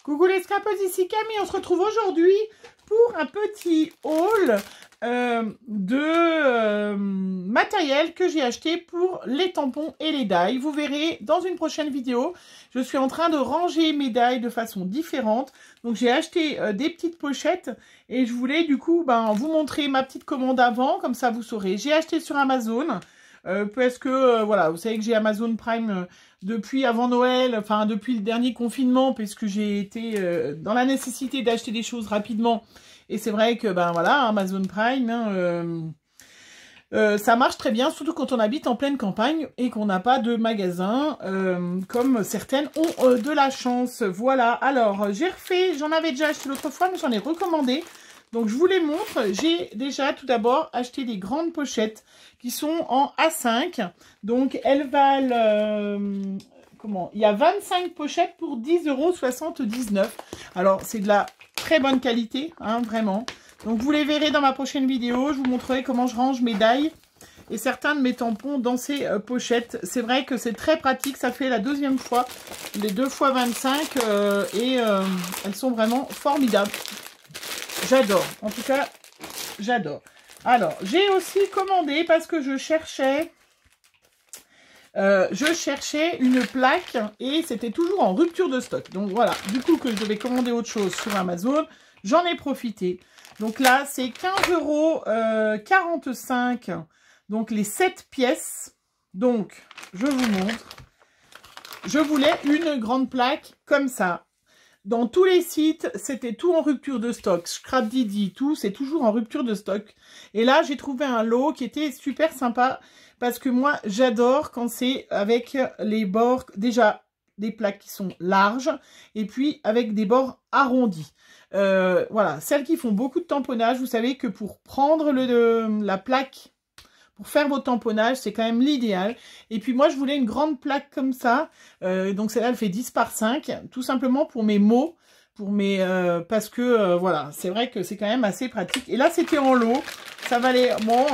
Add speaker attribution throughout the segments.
Speaker 1: Coucou les scrapeuses, ici Camille. On se retrouve aujourd'hui pour un petit haul de matériel que j'ai acheté pour les tampons et les die. Vous verrez dans une prochaine vidéo, je suis en train de ranger mes die de façon différente. Donc j'ai acheté des petites pochettes et je voulais du coup vous montrer ma petite commande avant, comme ça vous saurez. J'ai acheté sur Amazon. Parce que voilà, vous savez que j'ai Amazon Prime depuis avant Noël, enfin depuis le dernier confinement, puisque j'ai été dans la nécessité d'acheter des choses rapidement. Et c'est vrai que voilà, Amazon Prime, ça marche très bien, surtout quand on habite en pleine campagne et qu'on n'a pas de magasin, comme certaines ont de la chance. Voilà, alors j'ai refait, j'en avais déjà acheté l'autre fois, mais j'en ai recommandé. Donc je vous les montre. J'ai déjà tout d'abord acheté des grandes pochettes qui sont en A5. Donc elles valent, il y a 25 pochettes pour 10,79 €. Alors c'est de la très bonne qualité, hein, vraiment. Donc vous les verrez dans ma prochaine vidéo. Je vous montrerai comment je range mes die et certains de mes tampons dans ces pochettes. C'est vrai que c'est très pratique. Ça fait la deuxième fois, les 2 fois 25 elles sont vraiment formidables. J'adore, en tout cas, j'adore. Alors, j'ai aussi commandé parce que je cherchais une plaque et c'était toujours en rupture de stock. Donc voilà, du coup que je devais commander autre chose sur Amazon, j'en ai profité. Donc là, c'est 15,45 €, donc les 7 pièces. Donc, je vous montre. Je voulais une grande plaque comme ça. Dans tous les sites, c'était tout en rupture de stock. Scrapdiddy, tout, c'est toujours en rupture de stock. Et là, j'ai trouvé un lot qui était super sympa parce que moi, j'adore quand c'est avec les bords, déjà des plaques qui sont larges et puis avec des bords arrondis. Voilà, celles qui font beaucoup de tamponnage, vous savez que pour prendre la plaque, pour faire vos tamponnages, c'est quand même l'idéal. Et puis moi, je voulais une grande plaque comme ça. Donc celle-là, elle fait 10 par 5. Tout simplement pour mes mots. Parce que, voilà, c'est vrai que c'est quand même assez pratique. Et là, c'était en lot. Ça valait... Bon,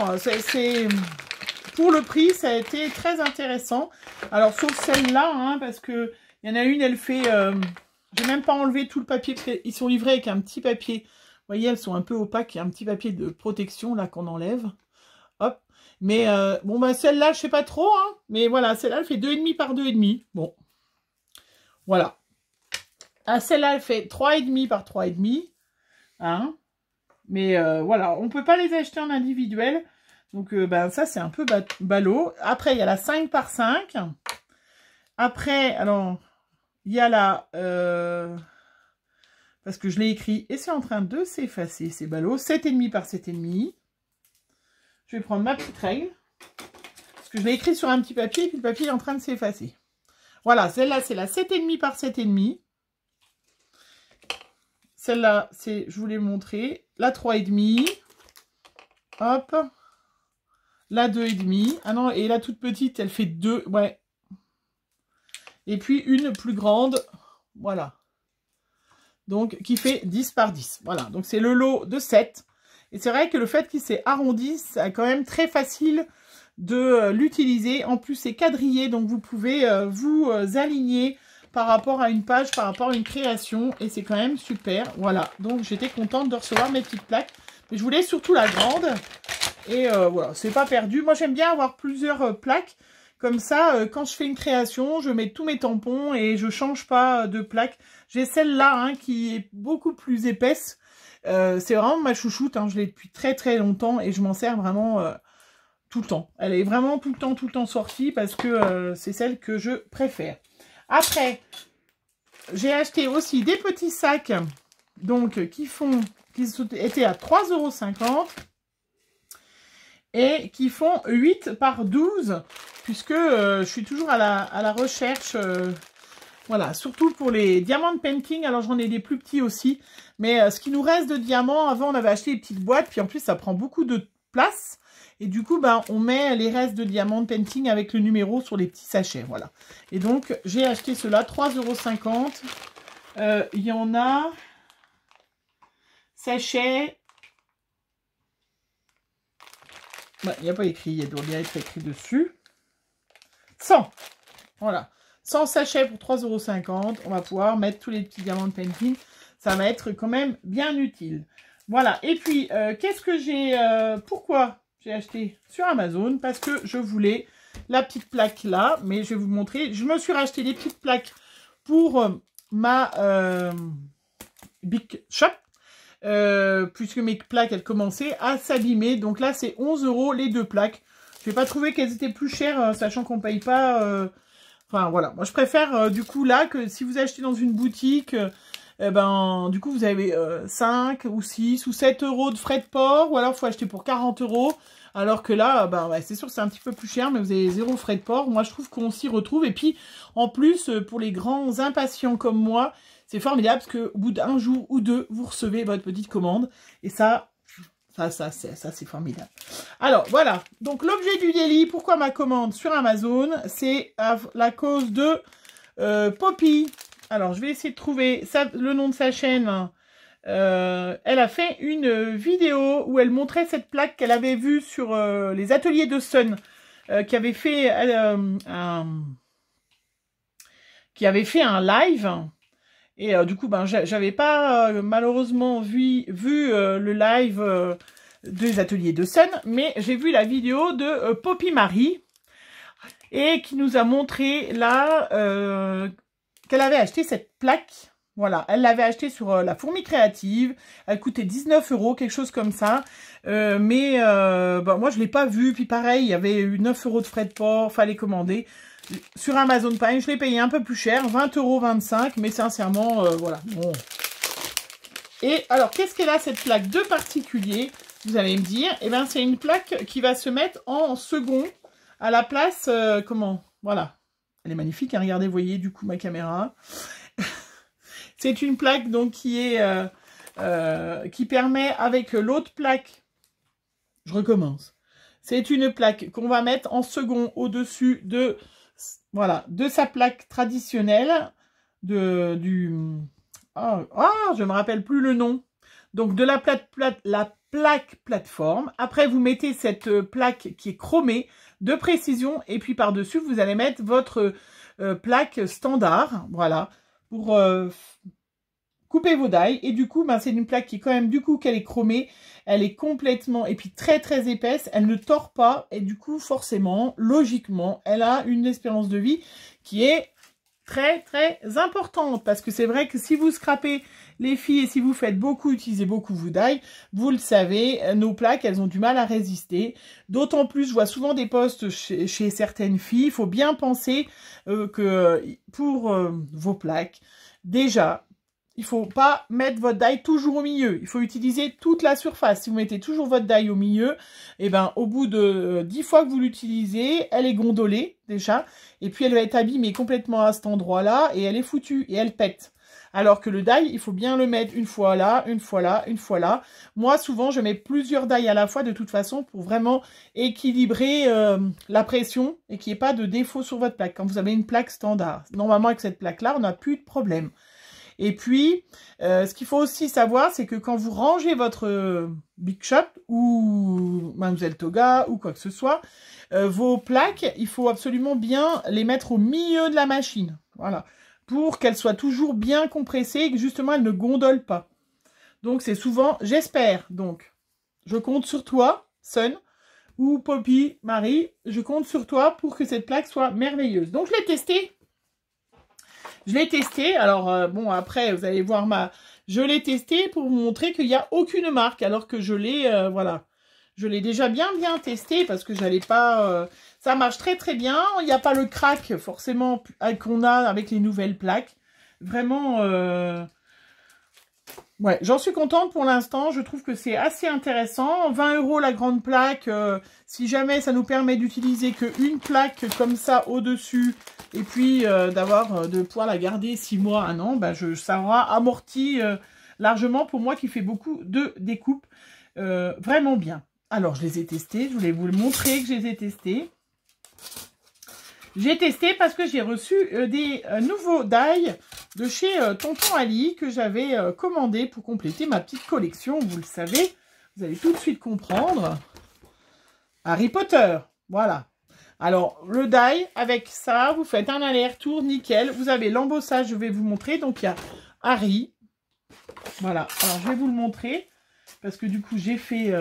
Speaker 1: pour le prix, ça a été très intéressant. Alors, sauf celle-là, hein, parce que il y en a une, elle fait... j'ai même pas enlevé tout le papier. Ils sont livrés avec un petit papier. Vous voyez, elles sont un peu opaques. Il y a un petit papier de protection, là, qu'on enlève. Hop. Mais bon, celle-là, je sais pas trop, hein. Mais voilà, celle-là, elle fait 2,5 par 2,5. Bon. Voilà. Ah, celle-là, elle fait 3,5 par 3,5. Hein. Mais voilà, on peut pas les acheter en individuel. Donc, ça, c'est un peu ballot. Après, il y a la 5 par 5. Après, alors, il y a la... parce que je l'ai écrit et c'est en train de s'effacer, c'est ballot. 7,5 par 7,5. Je vais prendre ma petite règle. Parce que je l'ai écrit sur un petit papier et puis le papier est en train de s'effacer. Voilà, celle-là, c'est la 7,5 par 7,5. Celle-là, c'est, je vous l'ai montré, la 3,5. Hop. La 2,5. Ah non, et la toute petite, elle fait 2. Ouais. Et puis une plus grande. Voilà. Donc, qui fait 10 par 10. Voilà. Donc, c'est le lot de 7. Et c'est vrai que le fait qu'il s'est arrondi, c'est quand même très facile de l'utiliser. En plus, c'est quadrillé, donc vous pouvez vous aligner par rapport à une page, par rapport à une création. Et c'est quand même super. Voilà, donc j'étais contente de recevoir mes petites plaques. Mais je voulais surtout la grande. Et voilà, c'est pas perdu. Moi, j'aime bien avoir plusieurs plaques. Comme ça, quand je fais une création, je mets tous mes tampons et je change pas de plaque. J'ai celle-là hein, qui est beaucoup plus épaisse. C'est vraiment ma chouchoute, hein, je l'ai depuis très très longtemps et je m'en sers vraiment tout le temps. Elle est vraiment tout le temps sortie parce que c'est celle que je préfère. Après, j'ai acheté aussi des petits sacs donc qui étaient à 3,50 € et qui font 8 par 12 puisque je suis toujours à la recherche... voilà, surtout pour les diamants de painting. Alors, j'en ai des plus petits aussi. Mais ce qui nous reste de diamants, avant, on avait acheté des petites boîtes. Puis en plus, ça prend beaucoup de place. Et du coup, on met les restes de diamants de painting avec le numéro sur les petits sachets. Voilà. Et donc, j'ai acheté cela, 3,50 €. Il y en a... Sachet... Il n'y a pas écrit. Il doit bien être écrit dessus. 100. Voilà. 100 sachets pour 3,50 €. On va pouvoir mettre tous les petits diamants de Penguin. Ça va être quand même bien utile. Voilà. Et puis, qu'est-ce que j'ai... pourquoi j'ai acheté sur Amazon? Parce que je voulais la petite plaque là. Mais je vais vous montrer. Je me suis racheté des petites plaques pour ma Big Shop. Puisque mes plaques, elles commençaient à s'abîmer. Donc là, c'est 11 € les deux plaques. Je n'ai pas trouvé qu'elles étaient plus chères, sachant qu'on ne paye pas... Enfin, voilà. Moi, je préfère, du coup, là, que si vous achetez dans une boutique... du coup, vous avez 5 ou 6 ou 7 € de frais de port. Ou alors, il faut acheter pour 40 €. Alors que là, c'est sûr que c'est un petit peu plus cher, mais vous avez 0 frais de port. Moi, je trouve qu'on s'y retrouve. Et puis, en plus, pour les grands impatients comme moi, c'est formidable parce qu'au bout d'un jour ou deux, vous recevez votre petite commande. Et ça c'est formidable. Alors, voilà. Donc, l'objet du délit, pourquoi ma commande sur Amazon? C'est à la cause de Poppy. Alors, je vais essayer de trouver le nom de sa chaîne. Elle a fait une vidéo où elle montrait cette plaque qu'elle avait vue sur les ateliers de Sun, qui avait fait un live. Et du coup, j'avais pas malheureusement vu le live des ateliers de Sun, mais j'ai vu la vidéo de Poppy Marie et qui nous a montré là qu'elle avait acheté cette plaque. Voilà, elle l'avait achetée sur la Fourmi Créative. Elle coûtait 19 €, quelque chose comme ça. Moi, je l'ai pas vue. Puis pareil, il y avait eu 9 € de frais de port. Fallait commander. Sur Amazon Prime, je l'ai payé un peu plus cher, 20,25 €, mais sincèrement, voilà. Bon. Et alors, qu'est-ce qu'elle a cette plaque de particulier? Vous allez me dire, c'est une plaque qui va se mettre en second à la place, voilà. Elle est magnifique, hein, regardez, vous voyez, du coup, ma caméra. C'est une plaque, donc, qui permet, avec l'autre plaque, je recommence. C'est une plaque qu'on va mettre en second au-dessus de... Voilà, de sa plaque traditionnelle, je me rappelle plus le nom. Donc, de la plaque plateforme. Après, vous mettez cette plaque qui est chromée de précision. Et puis, par-dessus, vous allez mettre votre plaque standard. Voilà, pour couper vos die. Et du coup, c'est une plaque qui est quand même, du coup, qu'elle est chromée. Elle est complètement, et puis très très épaisse, elle ne tord pas, et du coup, forcément, logiquement, elle a une espérance de vie qui est très très importante. Parce que c'est vrai que si vous scrapez les filles, et si vous faites utilisez beaucoup vos die, vous le savez, nos plaques, elles ont du mal à résister. D'autant plus, je vois souvent des posts chez certaines filles, il faut bien penser que pour vos plaques, déjà, il ne faut pas mettre votre die toujours au milieu. Il faut utiliser toute la surface. Si vous mettez toujours votre die au milieu, au bout de 10 fois que vous l'utilisez, elle est gondolée déjà. Et puis, elle va être abîmée complètement à cet endroit-là. Et elle est foutue. Et elle pète. Alors que le die, il faut bien le mettre une fois là, une fois là, une fois là. Moi, souvent, je mets plusieurs die à la fois de toute façon pour vraiment équilibrer la pression et qu'il n'y ait pas de défaut sur votre plaque. Quand vous avez une plaque standard. Normalement, avec cette plaque-là, on n'a plus de problème. Et puis, ce qu'il faut aussi savoir, c'est que quand vous rangez votre Big Shop ou Mademoiselle Toga ou quoi que ce soit, vos plaques, il faut absolument bien les mettre au milieu de la machine. Voilà. Pour qu'elles soient toujours bien compressées et que justement, elles ne gondolent pas. Donc, c'est souvent, j'espère. Donc, je compte sur toi, Sun, ou Poppy, Marie. Je compte sur toi pour que cette plaque soit merveilleuse. Donc, je l'ai testée. Je l'ai testé, alors après vous allez voir je l'ai testé pour vous montrer qu'il n'y a aucune marque, alors que je l'ai, je l'ai déjà bien testé parce que j'allais pas, ça marche très très bien, il n'y a pas le crack forcément qu'on a avec les nouvelles plaques, vraiment, ouais, j'en suis contente pour l'instant, je trouve que c'est assez intéressant, 20 € la grande plaque, si jamais ça nous permet d'utiliser qu'une plaque comme ça au-dessus, et puis de pouvoir la garder 6 mois, 1 an, ça aura amorti largement pour moi qui fait beaucoup de découpes. Vraiment bien. Alors, je les ai testés. Je voulais vous le montrer que je les ai testés. J'ai testé parce que j'ai reçu des nouveaux die de chez Tonton Ali que j'avais commandé pour compléter ma petite collection. Vous le savez, vous allez tout de suite comprendre. Harry Potter, voilà. Alors, le die, avec ça, vous faites un aller-retour, nickel. Vous avez l'embossage, je vais vous montrer. Donc, il y a Harry. Voilà, alors je vais vous le montrer. Parce que du coup, j'ai fait...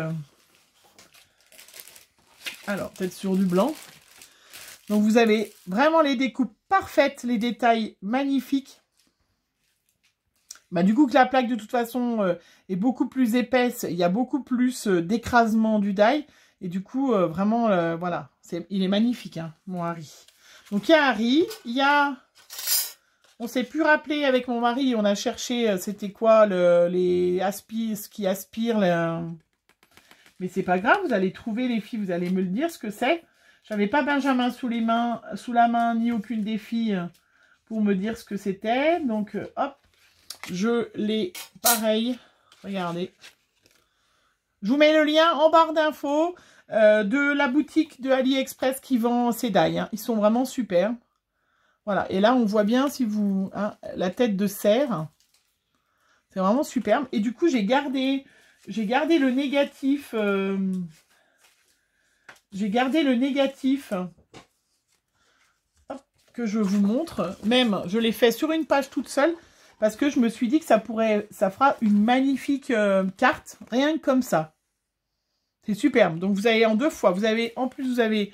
Speaker 1: Alors, peut-être sur du blanc. Donc, vous avez vraiment les découpes parfaites, les détails magnifiques. Bah, du coup, que la plaque, de toute façon, est beaucoup plus épaisse. Il y a beaucoup plus d'écrasement du die. Et du coup, vraiment, voilà. Il est magnifique, hein, mon Harry. Donc, il y a Harry. Il y a... On s'est plus rappelé avec mon mari. On a cherché, c'était quoi, ce qui aspire. Mais c'est pas grave, vous allez trouver, les filles. Vous allez me le dire, ce que c'est. J'avais pas Benjamin sous la main, ni aucune des filles pour me dire ce que c'était. Donc, hop. Je l'ai, pareil. Regardez. Je vous mets le lien en barre d'infos de la boutique de AliExpress qui vend ces die. Hein. Ils sont vraiment super. Voilà. Et là, on voit bien si vous... Hein, la tête de cerf. C'est vraiment superbe. Et du coup, j'ai gardé le négatif. J'ai gardé le négatif hop, que je vous montre. Même, je l'ai fait sur une page toute seule. Parce que je me suis dit que ça fera une magnifique carte, rien que comme ça. C'est superbe. Donc vous avez en 2 fois. En plus, vous avez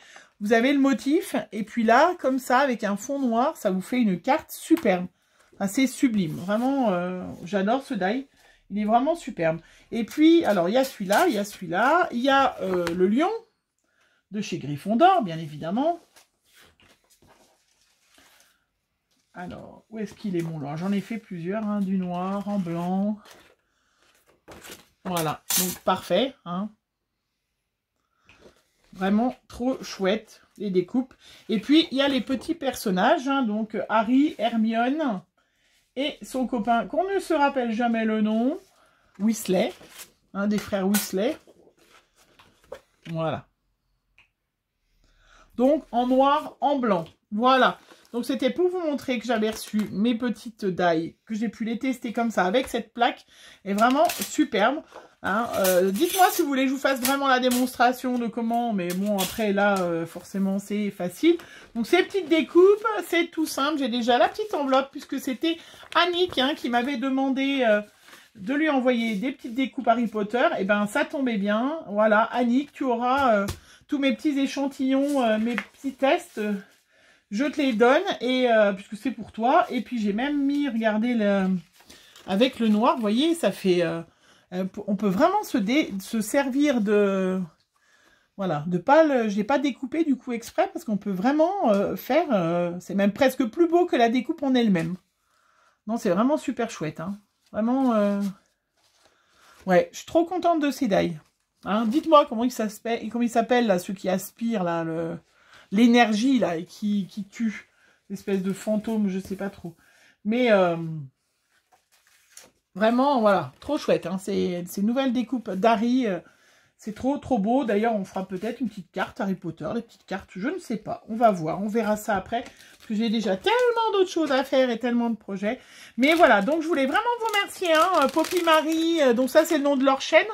Speaker 1: le motif. Et puis là, comme ça, avec un fond noir, ça vous fait une carte superbe. Enfin, c'est sublime. Vraiment, j'adore ce die. Il est vraiment superbe. Et puis, alors, il y a celui-là, il y a celui-là. Il y a le lion de chez Gryffondor, bien évidemment. Alors, où est-ce qu'il est mon noir? J'en ai fait plusieurs, hein, du noir, en blanc. Voilà, donc parfait. Hein. Vraiment trop chouette, les découpes. Et puis, il y a les petits personnages, hein, donc Harry, Hermione et son copain, qu'on ne se rappelle jamais le nom, Weasley, un des frères Weasley. Voilà. Donc, en noir, en blanc. Voilà. Donc, c'était pour vous montrer que j'avais reçu mes petites die, que j'ai pu les tester comme ça avec cette plaque. Et vraiment superbe. Hein. Dites-moi si vous voulez que je vous fasse vraiment la démonstration de comment. Mais bon, après, là, forcément, c'est facile. Donc, ces petites découpes, c'est tout simple. J'ai déjà la petite enveloppe puisque c'était Annick hein, qui m'avait demandé de lui envoyer des petites découpes Harry Potter. Et ben, ça tombait bien. Voilà, Annick, tu auras tous mes petits échantillons, mes petits tests. Je te les donne, et puisque c'est pour toi. Et puis, j'ai même mis, regardez, avec le noir, vous voyez, ça fait... on peut vraiment se servir de... Voilà, je n'ai pas découpé du coup exprès, parce qu'on peut vraiment faire... c'est même presque plus beau que la découpe en elle-même. Non, c'est vraiment super chouette. Hein. Vraiment... Ouais, je suis trop contente de ces die. Hein, dites-moi comment il s'appelle, là, ceux qui aspirent, là, l'énergie là qui tue, l'espèce de fantôme, je sais pas trop. Mais vraiment, voilà, trop chouette. Hein, ces nouvelles découpes d'Harry, c'est trop beau. D'ailleurs, on fera peut-être une petite carte Harry Potter, les petites cartes, je ne sais pas. On va voir, on verra ça après. Parce que j'ai déjà tellement d'autres choses à faire et tellement de projets. Mais voilà, donc je voulais vraiment vous remercier. Hein, Poppy Marie, donc ça c'est le nom de leur chaîne.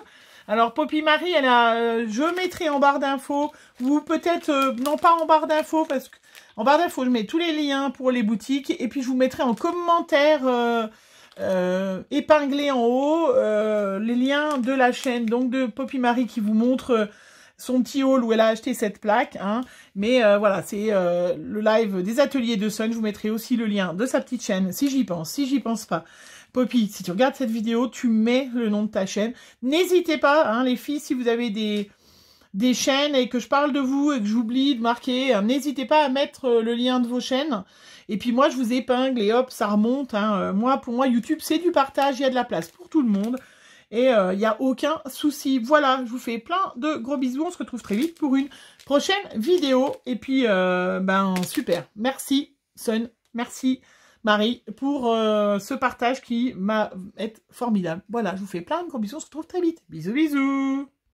Speaker 1: Alors, Poppy Marie, elle a, je mettrai en barre d'infos, ou peut-être, non pas en barre d'infos, parce que en barre d'infos, je mets tous les liens pour les boutiques, et puis je vous mettrai en commentaire épinglé en haut les liens de la chaîne, donc de Poppy Marie qui vous montre son petit haul où elle a acheté cette plaque. Hein. Mais voilà, c'est le live des ateliers de Sun, je vous mettrai aussi le lien de sa petite chaîne, si j'y pense pas. Poppy, si tu regardes cette vidéo, tu mets le nom de ta chaîne. N'hésitez pas, hein, les filles, si vous avez des chaînes et que je parle de vous et que j'oublie de marquer, n'hésitez pas à mettre le lien de vos chaînes. Et puis moi, je vous épingle et hop, ça remonte. Hein. Pour moi, YouTube, c'est du partage, il y a de la place pour tout le monde. Et il n'y a aucun souci. Voilà, je vous fais plein de gros bisous. On se retrouve très vite pour une prochaine vidéo. Et puis, super. Merci, Sun. Merci, Marie, pour ce partage qui m'a été formidable. Voilà, je vous fais plein de gros bisous. On se retrouve très vite. Bisous, bisous.